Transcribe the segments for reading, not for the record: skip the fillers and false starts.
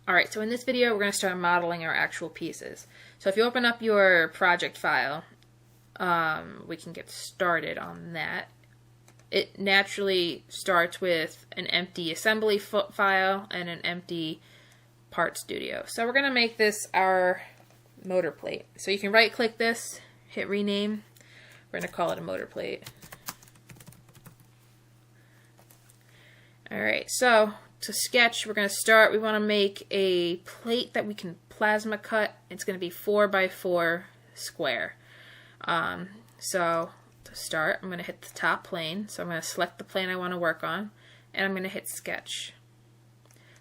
Alright, so in this video we're going to start modeling our actual pieces. So if you open up your project file, we can get started on that. It naturally starts with an empty assembly file and an empty part studio. So we're going to make this our motor plate. So you can right click this, hit rename. We're going to call it a motor plate. Alright, so to sketch, we're going to start, we want to make a plate that we can plasma cut. It's going to be 4x4 square. So to start, I'm going to hit the top plane. So I'm going to select the plane I want to work on, and I'm going to hit sketch.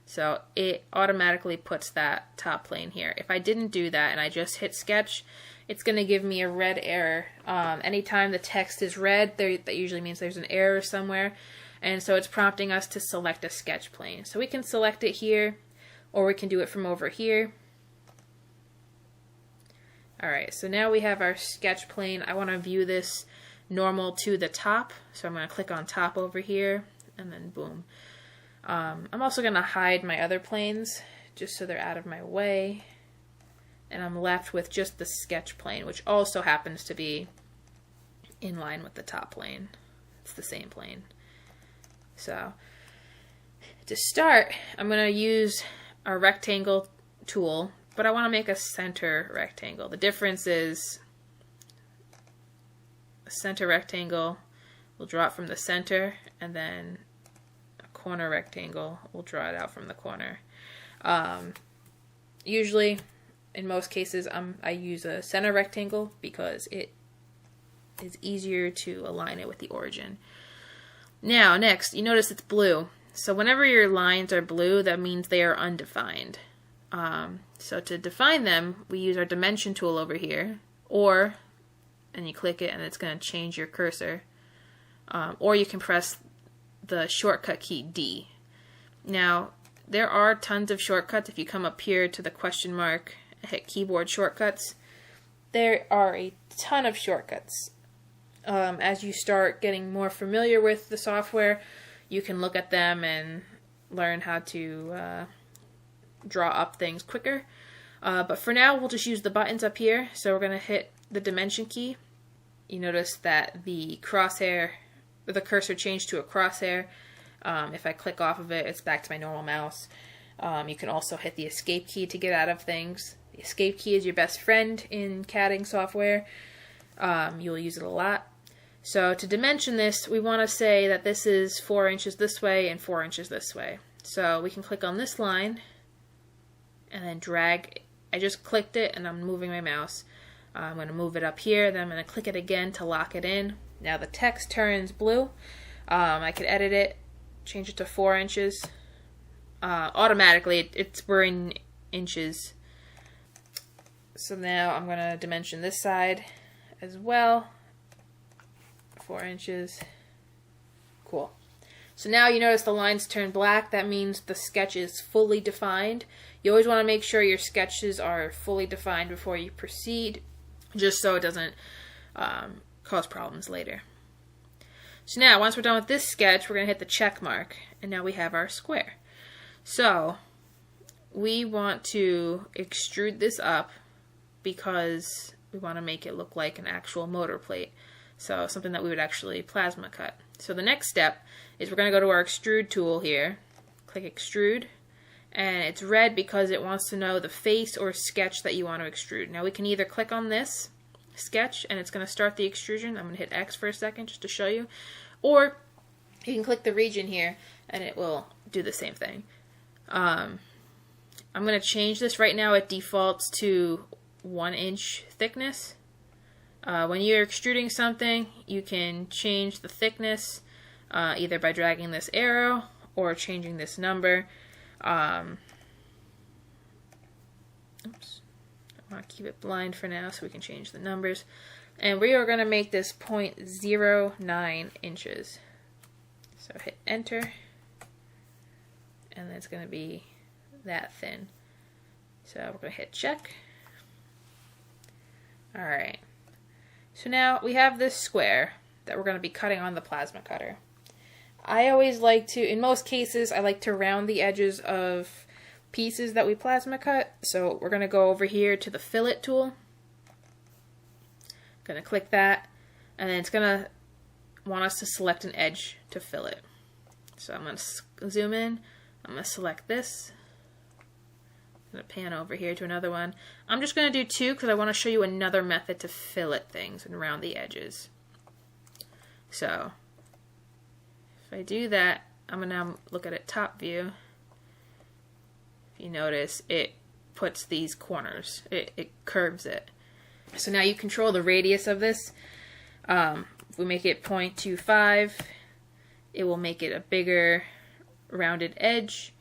So it automatically puts that top plane here. If I didn't do that and I just hit sketch, it's going to give me a red error. Anytime the text is red, that usually means there's an error somewhere. And so it's prompting us to select a sketch plane. So we can select it here, or we can do it from over here. Alright, so now we have our sketch plane. I want to view this normal to the top. So I'm going to click on top over here, and then boom. I'm also going to hide my other planes, just so they're out of my way. And I'm left with just the sketch plane, which also happens to be in line with the top plane. It's the same plane. So to start, I'm going to use our rectangle tool, but I want to make a center rectangle. The difference is a center rectangle will draw it from the center, and then a corner rectangle will draw it out from the corner. Usually, in most cases, I use a center rectangle because it is easier to align it with the origin. Now, next, you notice it's blue. So whenever your lines are blue, that means they are undefined. So to define them, we use our dimension tool over here, and you click it and it's going to change your cursor. Or you can press the shortcut key D. Now, there are tons of shortcuts. If you come up here to the question mark, hit keyboard shortcuts, there are a ton of shortcuts. As you start getting more familiar with the software, you can look at them and learn how to draw up things quicker. But for now, we'll just use the buttons up here. So we're going to hit the dimension key. You notice that the cursor changed to a crosshair. If I click off of it, it's back to my normal mouse. You can also hit the escape key to get out of things. The escape key is your best friend in CADing software. You'll use it a lot. So to dimension this, we want to say that this is 4 inches this way and 4 inches this way. So we can click on this line and then drag. I just clicked it and I'm moving my mouse. I'm going to move it up here, then I'm going to click it again to lock it in. Now the text turns blue. I could edit it, change it to 4 inches. Automatically, we're in inches. So now I'm going to dimension this side as well. 4 inches. Cool. So now you notice the lines turn black. That means the sketch is fully defined. You always want to make sure your sketches are fully defined before you proceed, just so it doesn't cause problems later. So now, once we're done with this sketch, we're going to hit the check mark, and now we have our square. So we want to extrude this up because we want to make it look like an actual motor plate. So something that we would actually plasma cut. So the next step is we're going to go to our extrude tool here, click extrude, and it's red because it wants to know the face or sketch that you want to extrude. Now we can either click on this sketch and it's going to start the extrusion. I'm going to hit X for a second just to show you. Or you can click the region here and it will do the same thing. I'm going to change this. Right now it defaults to 1 inch thickness. When you're extruding something, you can change the thickness either by dragging this arrow or changing this number. Oops. I want to keep it blind for now so we can change the numbers. And we are going to make this 0.09 inches. So hit enter. And then it's going to be that thin. So we're going to hit check. Alright. So now we have this square that we're going to be cutting on the plasma cutter. I always like to, in most cases, I like to round the edges of pieces that we plasma cut. So we're going to go over here to the fillet tool. Going to click that, and then it's going to want us to select an edge to fillet. So I'm going to zoom in. I'm going to select this. I'm going to pan over here to another one. I'm just going to do 2 because I want to show you another method to fillet things and round the edges. So if I do that, I'm going to now look at it top view. If you notice, it puts these corners. It curves it. So now you control the radius of this. If we make it 0.25, it will make it a bigger rounded edge.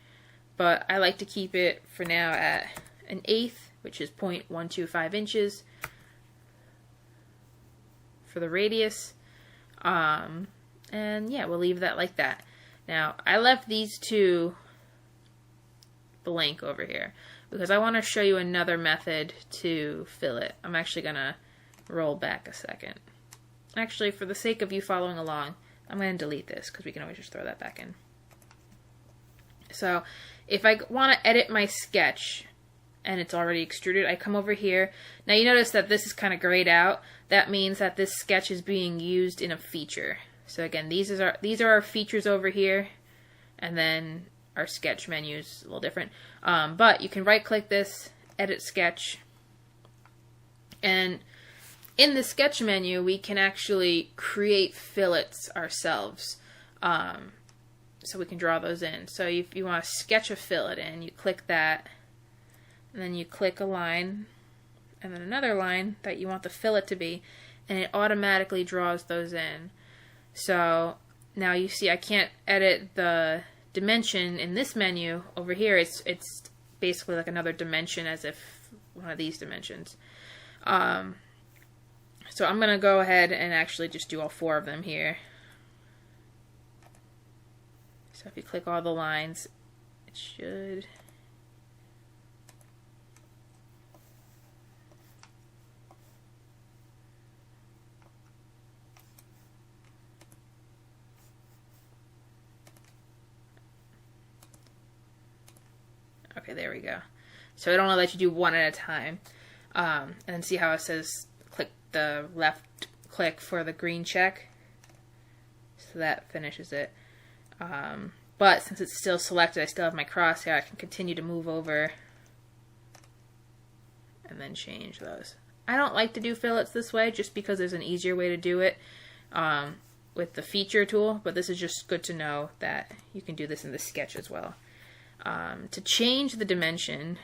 But I like to keep it for now at 1/8, which is 0.125 inches for the radius. And yeah, we'll leave that like that. Now, I left these 2 blank over here because I want to show you another method to fillet. I'm actually going to roll back a second. Actually, for the sake of you following along, I'm going to delete this because we can always just throw that back in. So if I want to edit my sketch and it's already extruded, I come over here. Now you notice that this is kind of grayed out. That means that this sketch is being used in a feature. So again, these are our features over here, and then our sketch menu is a little different. But you can right click this, edit sketch, and in the sketch menu we can actually create fillets ourselves. So we can draw those in. So if you want to sketch a fillet in, you click that, and then you click a line, and then another line that you want the fillet to be, and it automatically draws those in. So now you see I can't edit the dimension in this menu over here. It's basically like another dimension, as if one of these dimensions. So I'm going to go ahead and actually just do all 4 of them here. So if you click all the lines, it should... Okay, there we go. So I don't know that you do one at a time. And then see how it says click the left click for the green check. So that finishes it. But since it's still selected, I still have my crosshair. I can continue to move over and then change those. I don't like to do fillets this way just because there's an easier way to do it with the feature tool, but this is just good to know that you can do this in the sketch as well. To change the dimension,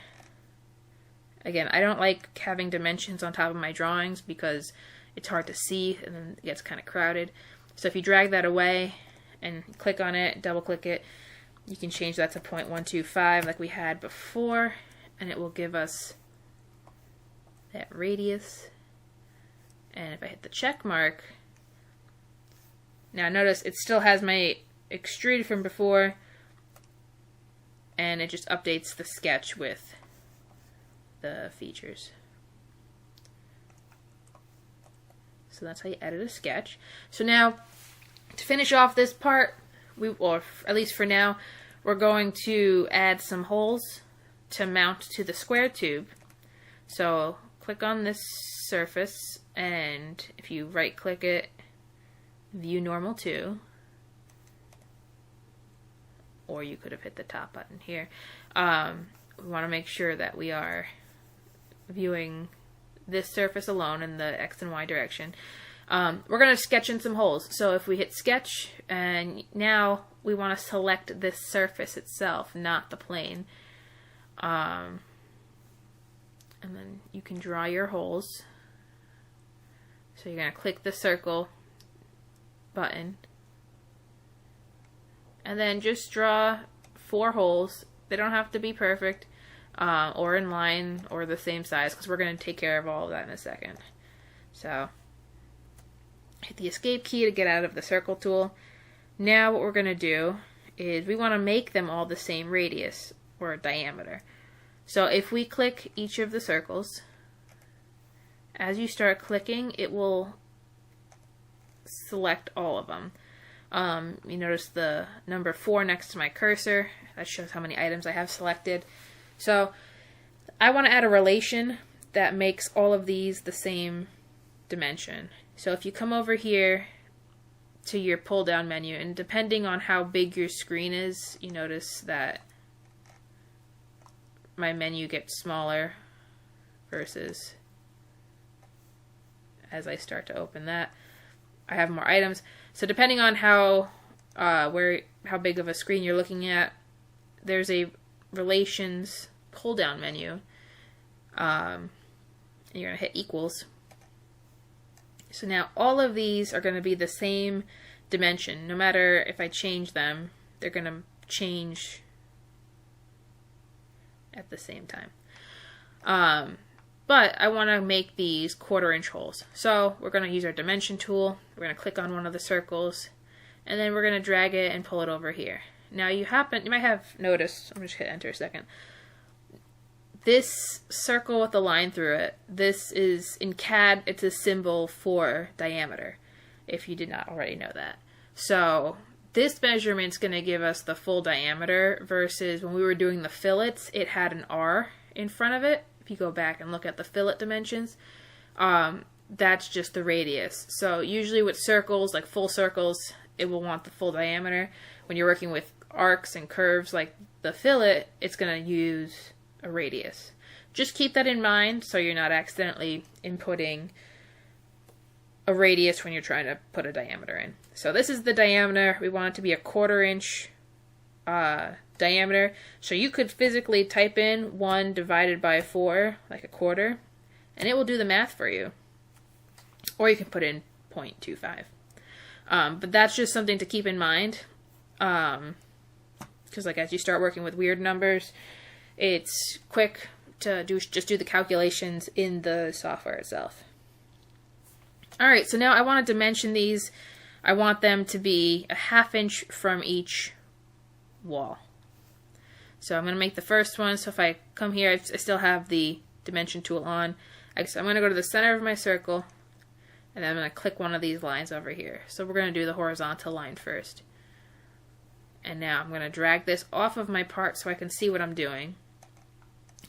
again, I don't like having dimensions on top of my drawings because it's hard to see and then it gets kind of crowded. So if you drag that away and click on it, double click it, you can change that to 0.125 like we had before, and it will give us that radius. And if I hit the check mark, now notice it still has my extrude from before, and it just updates the sketch with the features. So that's how you edit a sketch. So now, to finish off this part, or at least for now, we're going to add some holes to mount to the square tube. So click on this surface, and if you right click it, view normal to, or you could have hit the top button here. We want to make sure that we are viewing this surface alone in the X and Y direction. We're going to sketch in some holes. So if we hit sketch, and now we want to select this surface itself, not the plane. And then you can draw your holes. So you're going to click the circle button, and then just draw 4 holes. They don't have to be perfect or in line or the same size, because we're going to take care of all of that in a second. So hit the escape key to get out of the circle tool. Now what we're going to do is we want to make them all the same radius or diameter. So if we click each of the circles, as you start clicking, it will select all of them. You notice the number 4 next to my cursor. That shows how many items I have selected. So I want to add a relation that makes all of these the same dimension. So if you come over here to your pull down menu, and depending on how big your screen is, you notice that my menu gets smaller versus as I start to open that, I have more items. So depending on how big of a screen you're looking at, there's a relations pull down menu. And you're going to hit equals. So now all of these are going to be the same dimension. No matter if I change them, they're going to change at the same time. But I want to make these 1/4 inch holes. So we're going to use our dimension tool. We're going to click on one of the circles, and then we're going to drag it and pull it over here. Now you might have noticed, I'm just hit enter a second. This circle with the line through it, this is, in CAD, it's a symbol for diameter, if you did not already know that. So this measurement's going to give us the full diameter versus when we were doing the fillets, it had an R in front of it. If you go back and look at the fillet dimensions, that's just the radius. So usually with circles, like full circles, it will want the full diameter. When you're working with arcs and curves like the fillet, it's going to use a radius. Just keep that in mind so you're not accidentally inputting a radius when you're trying to put a diameter in. So this is the diameter. We want it to be a 1/4 inch diameter. So you could physically type in 1 divided by 4, like a 1/4, and it will do the math for you. Or you can put in 0.25. But that's just something to keep in mind. Because like as you start working with weird numbers, it's quick to just do the calculations in the software itself. Alright, so now I want to dimension these. I want them to be a 1/2 inch from each wall. So I'm going to make the first one. So if I come here, I still have the dimension tool on. I'm going to go to the center of my circle, and then I'm going to click one of these lines over here. So we're going to do the horizontal line first. And now I'm going to drag this off of my part so I can see what I'm doing.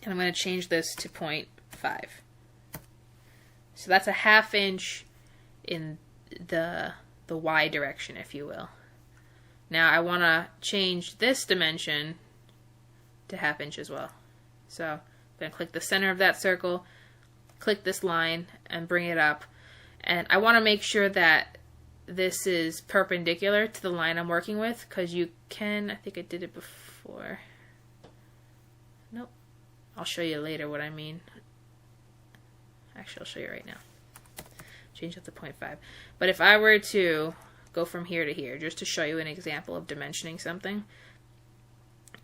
And I'm going to change this to 0.5. So that's a 1/2 inch in the Y direction, if you will. Now I want to change this dimension to 1/2 inch as well. So I'm going to click the center of that circle, click this line, and bring it up. And I want to make sure that this is perpendicular to the line I'm working with, because you can, I think I did it before. Nope. I'll show you later what I mean. Actually, I'll show you right now. Change it to 0.5. But if I were to go from here to here, just to show you an example of dimensioning something,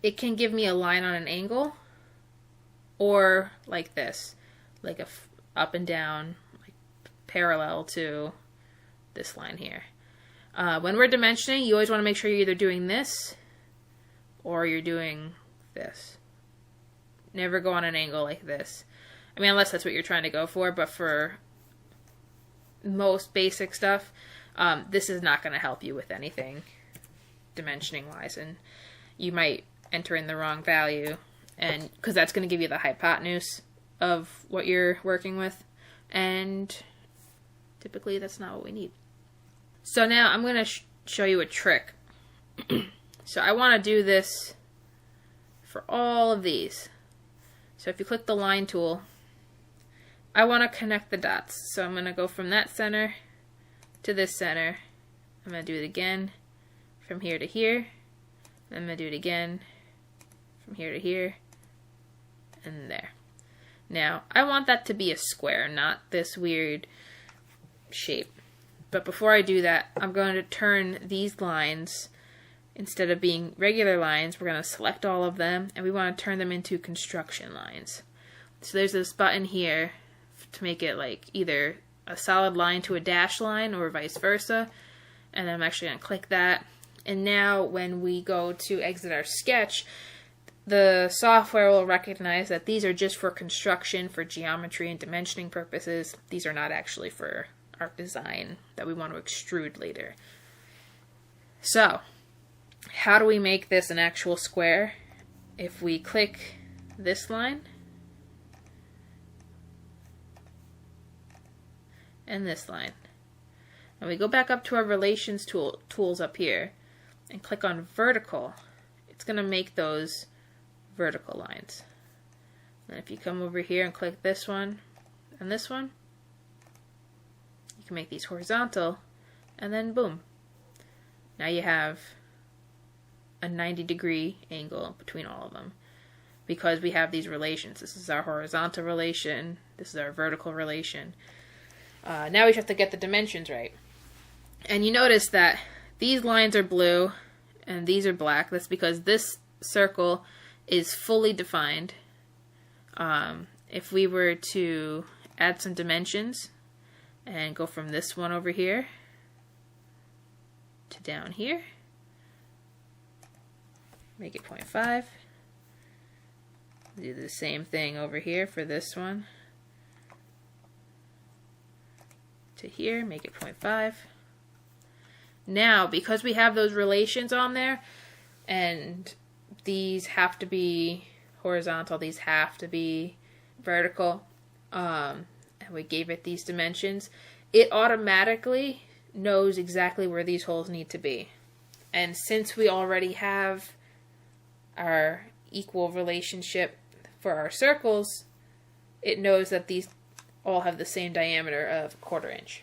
it can give me a line on an angle, or like this, like up and down, like parallel to this line here. When we're dimensioning, you always want to make sure you're either doing this or you're doing this. Never go on an angle like this. I mean, unless that's what you're trying to go for, but for most basic stuff, this is not going to help you with anything dimensioning wise, and you might enter in the wrong value, and because that's going to give you the hypotenuse of what you're working with, and typically that's not what we need. So now I'm going to show you a trick. So I want to do this for all of these. So if you click the line tool, I want to connect the dots. So I'm going to go from that center to this center. I'm going to do it again from here to here. I'm going to do it again from here to here, and there. Now, I want that to be a square, not this weird shape. But before I do that, I'm going to turn these lines, instead of being regular lines, we're going to select all of them, and we want to turn them into construction lines. So there's this button here to make it like either a solid line to a dashed line or vice versa. And I'm actually going to click that. And now when we go to exit our sketch, the software will recognize that these are just for construction, for geometry and dimensioning purposes. These are not actually for our design that we want to extrude later. So, how do we make this an actual square? If we click this line and this line. And we go back up to our relations tools up here and click on vertical. It's going to make those vertical lines. And if you come over here and click this one and this one, you can make these horizontal, and then boom. Now you have a 90-degree angle between all of them because we have these relations. This is our horizontal relation, this is our vertical relation. Now we just have to get the dimensions right. And you notice that these lines are blue and these are black. That's because this circle is fully defined. If we were to add some dimensions and go from this one over here to down here, make it 0.5. Do the same thing over here for this one to here, make it 0.5. Now, because we have those relations on there, and these have to be horizontal, these have to be vertical, and we gave it these dimensions, it automatically knows exactly where these holes need to be. And since we already have our equal relationship for our circles, it knows that these all have the same diameter of 1/4 inch.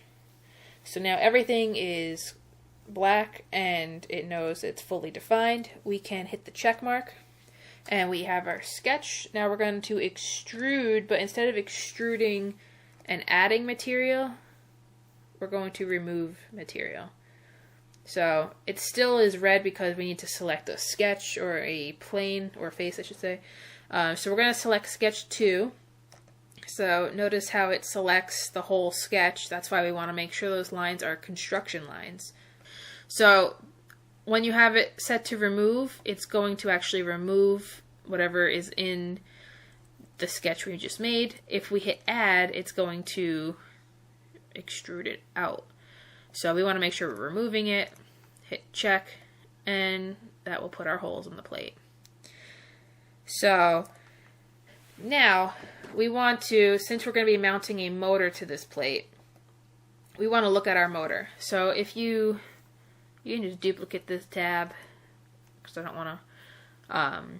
So now everything is black and it knows it's fully defined. We can hit the check mark and we have our sketch. Now we're going to extrude, but instead of extruding and adding material, we're going to remove material. So it still is red because we need to select a sketch or a plane or face, I should say. So we're going to select sketch 2. So notice how it selects the whole sketch. That's why we want to make sure those lines are construction lines. So when you have it set to remove, it's going to actually remove whatever is in the sketch we just made. If we hit add, it's going to extrude it out. So we want to make sure we're removing it, hit check, and that will put our holes in the plate. So now we want to, since we're going to be mounting a motor to this plate, we want to look at our motor. So if you can just duplicate this tab because I don't want to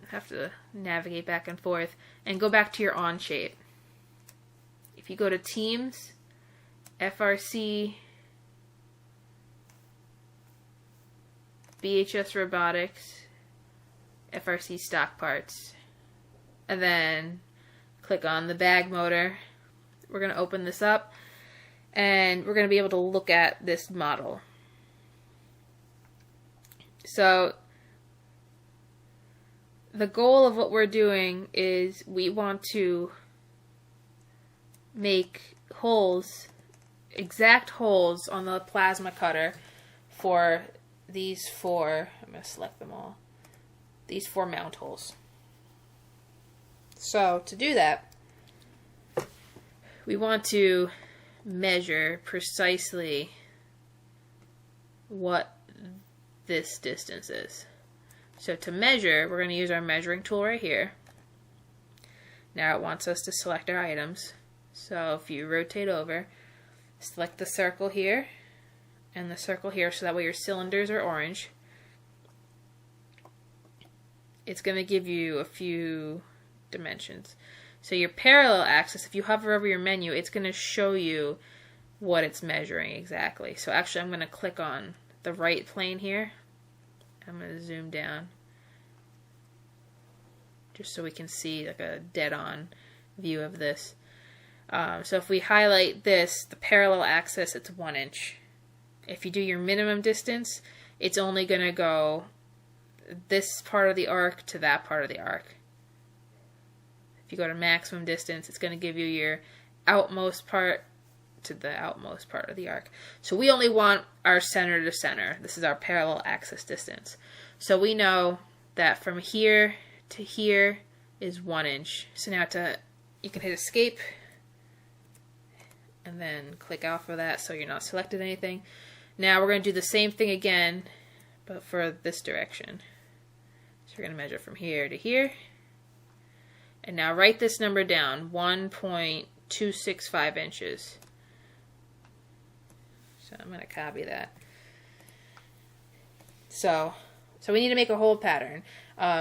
have to navigate back and forth, and go back to your Onshape. If you go to Teams, FRC, BHS Robotics, FRC Stock Parts, and then click on the bag motor, we're going to open this up and we're going to be able to look at this model. So the goal of what we're doing is we want to make holes, exact holes on the plasma cutter for these 4, I'm going to select them all, these 4 mount holes. So to do that, we want to measure precisely what this distance is. So to measure, we're going to use our measuring tool right here. Now it wants us to select our items. So if you rotate over, select the circle here and the circle here, so that way your cylinders are orange. It's going to give you a few dimensions. So your parallel axis, if you hover over your menu, it's going to show you what it's measuring exactly. So actually I'm going to click on the right plane here. I'm going to zoom down just so we can see like a dead-on view of this. So if we highlight this, the parallel axis, it's 1 inch. If you do your minimum distance, it's only going to go this part of the arc to that part of the arc. If you go to maximum distance, it's going to give you your outmost part to the outmost part of the arc. So we only want our center to center. This is our parallel axis distance. So we know that from here to here is 1 inch. So now you can hit escape and then click out for that so you're not selected anything. Now we're going to do the same thing again, but for this direction. So So we're going to measure from here to here. And now write this number down, 1.265 inches. So I'm going to copy that. So we need to make a hole pattern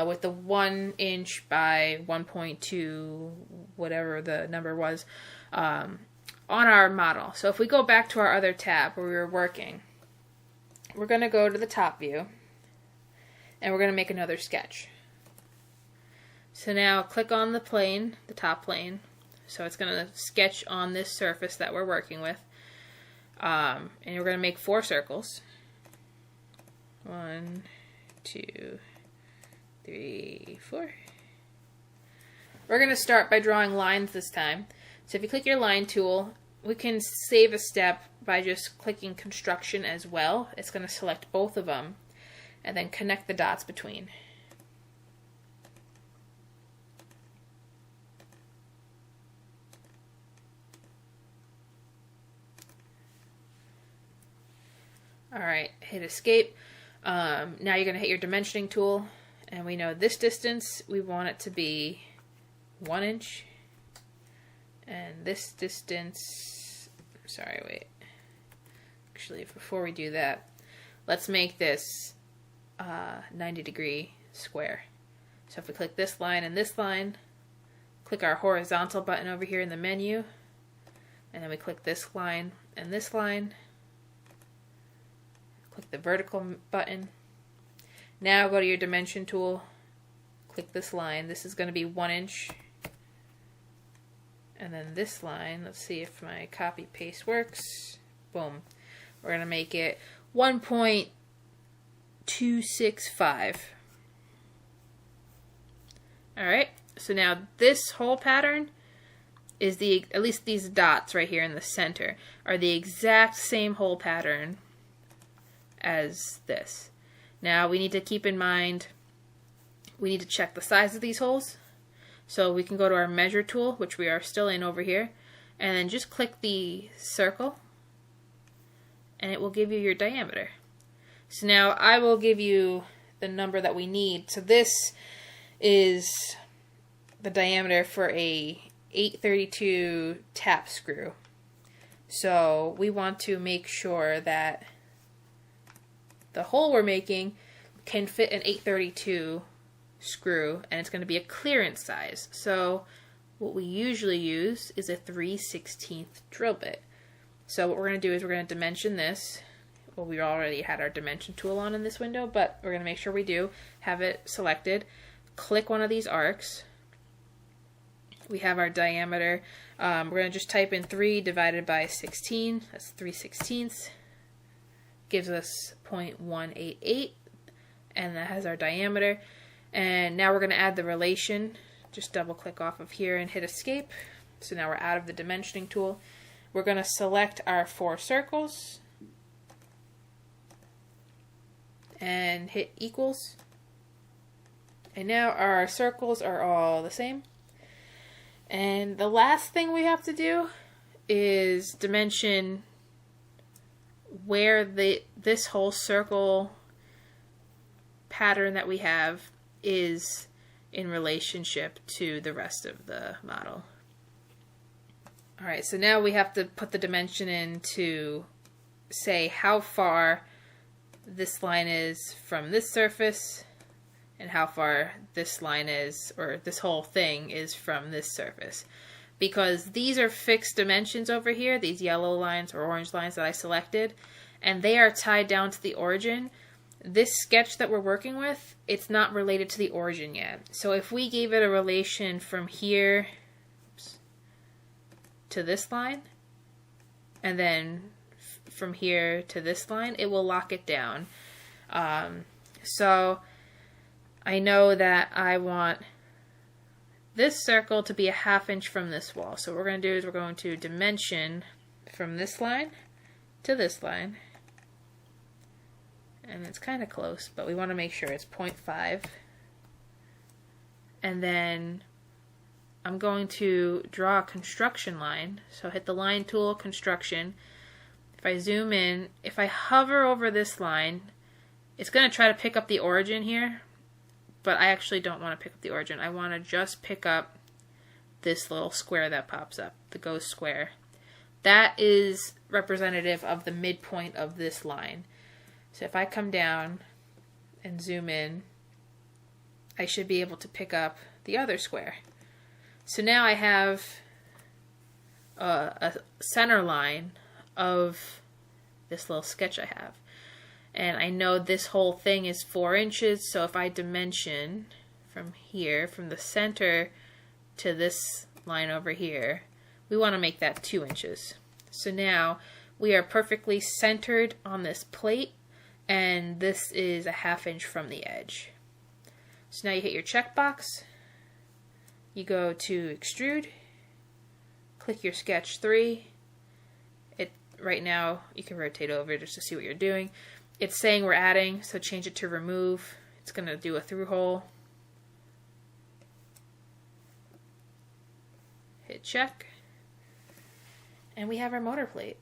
with the 1 inch by 1.2, whatever the number was, on our model. So if we go back to our other tab where we were working, we're going to go to the top view and we're going to make another sketch. So now click on the plane, the top plane. So it's going to sketch on this surface that we're working with. And we're going to make 4 circles. 1, 2, 3, 4. We're going to start by drawing lines this time. So if you click your line tool, we can save a step by just clicking construction as well. It's going to select both of them and then connect the dots between. Alright, hit escape. Now you're going to hit your dimensioning tool, and we know this distance, we want it to be 1 inch. And this distance, sorry, wait. Actually, before we do that, let's make this 90-degree square. So if we click this line and this line, click our horizontal button over here in the menu, and then we click this line and this line, click the vertical button. Now go to your dimension tool, click this line. This is going to be 1 inch. And then this line, let's see if my copy paste works. Boom. We're going to make it 1.265. Alright, so now this whole pattern is at least these dots right here in the center, are the exact same hole pattern as this. Now we need to keep in mind, we need to check the size of these holes. So we can go to our measure tool, which we are still in over here, and then just click the circle, and it will give you your diameter. So now I will give you the number that we need. So this is the diameter for a 832 tap screw. So we want to make sure that the hole we're making can fit an 832 screw, and it's going to be a clearance size. So what we usually use is a 3/16 drill bit. So what we're going to do is we're going to dimension this. Well, we already had our dimension tool on in this window, but we're going to make sure we do have it selected. Click one of these arcs. We have our diameter. We're going to just type in 3 divided by 16. That's 3/16. Gives us 0.188, and that has our diameter. And now we're going to add the relation. Just double click off of here and hit escape. So now we're out of the dimensioning tool. We're going to select our 4 circles and hit equals. And now our circles are all the same. And the last thing we have to do is dimension where this whole circle pattern that we have is in relationship to the rest of the model. Alright, so now we have to put the dimension in to say how far this line is from this surface and how far this line is, or this whole thing is from this surface. Because these are fixed dimensions over here, these yellow lines or orange lines that I selected, and they are tied down to the origin. This sketch that we're working with, it's not related to the origin yet. So if we gave it a relation from here to this line, and then from here to this line, it will lock it down. So I know that I want this circle to be a 1/2 inch from this wall. So what we're going to do is we're going to dimension from this line to this line. And it's kind of close, but we want to make sure it's 0.5. And then I'm going to draw a construction line. So hit the line tool, construction. If I zoom in, if I hover over this line, it's going to try to pick up the origin here, but I actually don't want to pick up the origin. I want to just pick up this little square that pops up, the ghost square. That is representative of the midpoint of this line. So if I come down and zoom in, I should be able to pick up the other square. So now I have a center line of this little sketch I have. And I know this whole thing is 4 inches, so if I dimension from here, from the center to this line over here, we want to make that 2 inches. So now we are perfectly centered on this plate, and this is a 1/2 inch from the edge. So now you hit your checkbox, you go to extrude, click your sketch 3. Right now you can rotate over just to see what you're doing. It's saying we're adding, so change it to remove. It's going to do a through hole. Hit check. And we have our motor plate.